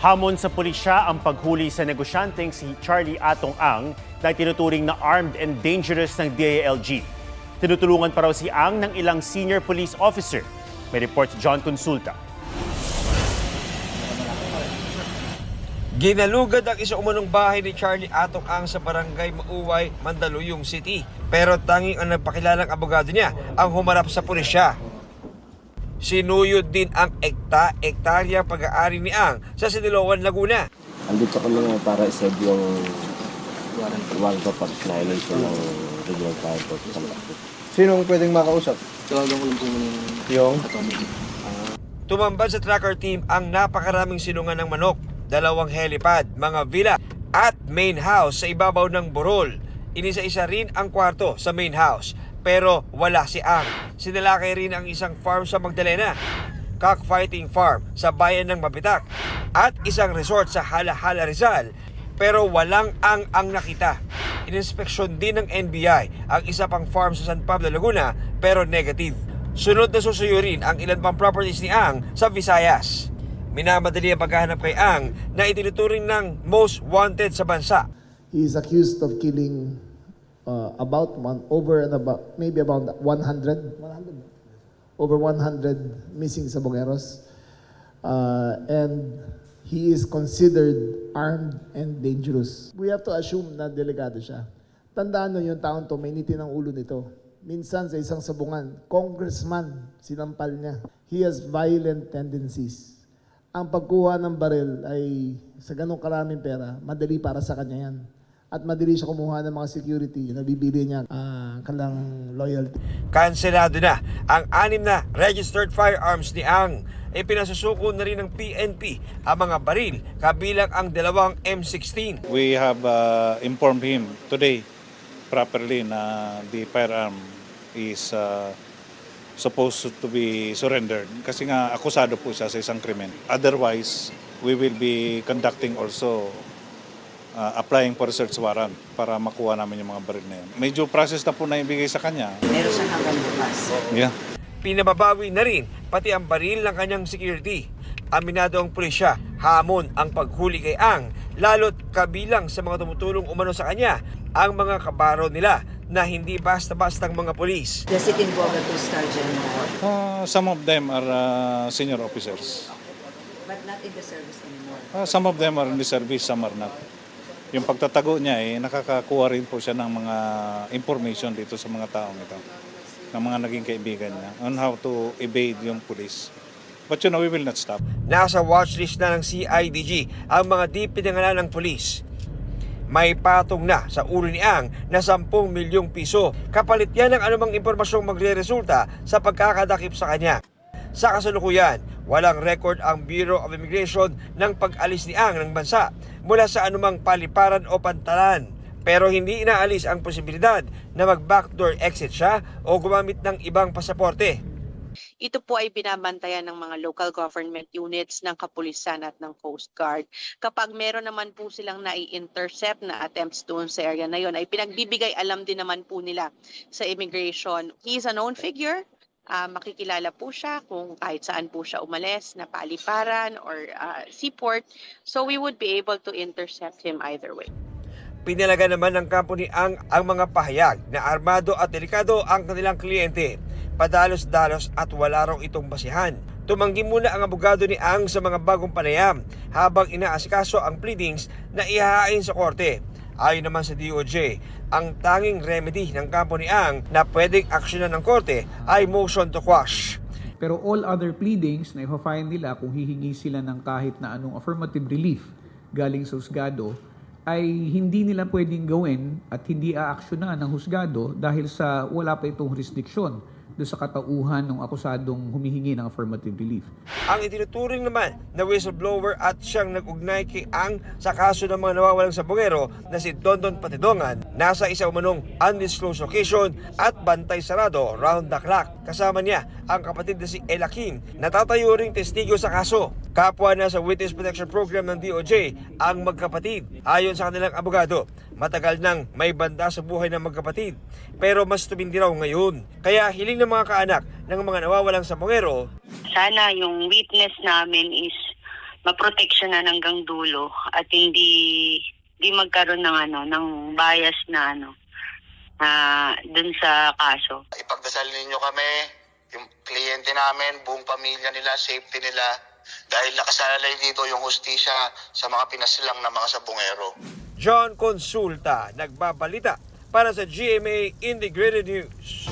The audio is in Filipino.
Hamon sa pulisya ang paghuli sa negosyanteng si Charlie Atong Ang na tinuturing na armed and dangerous ng DILG. Tinutulungan pa raw si Ang ng ilang senior police officer. May report si John Consulta. Ginalugad ang isa umanong bahay ni Charlie Atong Ang sa barangay Mauway, Mandaluyong City. Pero tanging ang nagpakilalang abogado niya ang humarap sa pulisya. Sinuyod din ang ektarya pag-aari ni Ang sa Sidiloan, Laguna. Andito kami nga para i-serve yung warrant of violation ng Regional Fire Force. Sinong pwedeng makausap? Tawagan ko lang po Yung? Tumambad sa tracker team ang napakaraming silungan ng manok, 2 helipad, mga villa at main house sa ibabaw ng Borol. Inisa-isa rin ang kwarto sa main house. Pero wala si Ang. Sinalakay rin ang isang farm sa Magdalena, cockfighting farm sa bayan ng Mapitak, at isang resort sa Hala-Hala, Rizal. Pero walang ang nakita. Ininspeksyon din ng NBI ang isa pang farm sa San Pablo, Laguna, pero negative. Sunod na susuyurin ang ilan pang properties ni Ang sa Visayas. Minamadali ang paghahanap kay Ang na itinuturing ng most wanted sa bansa. He is accused of killing maybe about 100 missing Sabongeros, and he is considered armed and dangerous. We have to assume na delikado siya. Tandaan nyo yung taon to, may nitin ang ulo nito. Minsan sa isang sabungan, congressman, sinampal niya. He has violent tendencies. Ang pagkuha ng baril ay sa ganong karaming pera, madali para sa kanya yan. At madali siya kumuha ng mga security na bibili niya kalang loyalty. Kanselado na ang 6 na registered firearms ni Ang. Pinasusuko na rin ng PNP ang mga baril kabilang ang 2 M16. We have informed him today properly na the firearm is supposed to be surrendered kasi nga akusado po siya sa isang krimen. Otherwise, we will be conducting also applying for search warrant para makuha namin yung mga baril na yun. Medyo process na po na ibigay sa kanya. Meron siya hanggang bukas. Yeah. Pinababawi na rin pati ang baril ng kanyang security. Aminado ang pulisya, hamon ang paghuli kay Ang, lalo't kabilang sa mga tumutulong umano sa kanya ang mga kabaro nila na hindi basta-bastang mga pulis. Does it involve a two-star general? Some of them are senior officers. But not in the service anymore? Some of them are in the service, some are not. Yung pagtatago niya nakakakuha rin po siya ng mga information dito sa mga taong ito, ng mga naging kaibigan niya, on how to evade yung police. But we will not stop. Nasa watchlist na ng CIDG ang mga di pinangalan ng pulis. May patong na sa ulo ni Ang na 10 milyong piso. Kapalit yan ng anumang impormasyong magre-resulta sa pagkakadakip sa kanya. Sa kasalukuyan, walang record ang Bureau of Immigration ng pag-alis ni Ang ng bansa mula sa anumang paliparan o pantalan. Pero hindi inaalis ang posibilidad na mag-backdoor exit siya o gumamit ng ibang pasaporte. Ito po ay binabantayan ng mga local government units ng Kapulisan at ng Coast Guard. Kapag meron naman po silang nai-intercept na attempts doon sa area na yon, ay pinagbibigay alam din naman po nila sa immigration. He is a known figure. Makikilala po siya kung kahit saan po siya umalis na paliparan or seaport. So we would be able to intercept him either way. Pinalaga naman ng kampo ni Ang mga pahayag na armado at delikado ang kanilang kliyente. Padalos-dalos at wala raw itong basihan. Tumanggi muna ang abogado ni Ang sa mga bagong panayam habang inaasikaso ang pleadings na ihahain sa korte. Ayon naman sa DOJ, ang tanging remedy ng kampo ni Ang na pwedeng aksyonan ng korte ay motion to quash. Pero all other pleadings na i-file nila kung hihingi sila ng kahit na anong affirmative relief galing sa husgado ay hindi nila pwedeng gawin at hindi aaksyonan ng husgado dahil sa wala pa itong restriksyon doon sa katauhan ng akusadong humihingi ng affirmative relief. Ang itinuturing naman na whistleblower at siyang nag-ugnay kay Ang sa kaso ng mga nawawalang sabongero na si Dondon Patidongan nasa isa umanong undisclosed location at bantay sarado round the clock. Kasama niya ang kapatid na si Elakin na tatayo ring testigo sa kaso. Kapwa na sa Witness Protection Program ng DOJ ang magkapatid. Ayon sa kanilang abogado, matagal nang may banda sa buhay ng magkapatid. Pero mas tumindi raw ngayon. Kaya hiling ng mga kaanak ng mga nawawalang sabongero, sana yung witness namin is maproteksyonan hanggang dulo at hindi magkaroon ng bias na dun sa kaso. Ipagdasal ninyo kami, yung kliyente namin, buong pamilya nila, safety nila, dahil nakasalalay dito yung hustisya sa mga pinasilang na mga sabungero. John Consulta, nagbabalita para sa GMA Integrated News.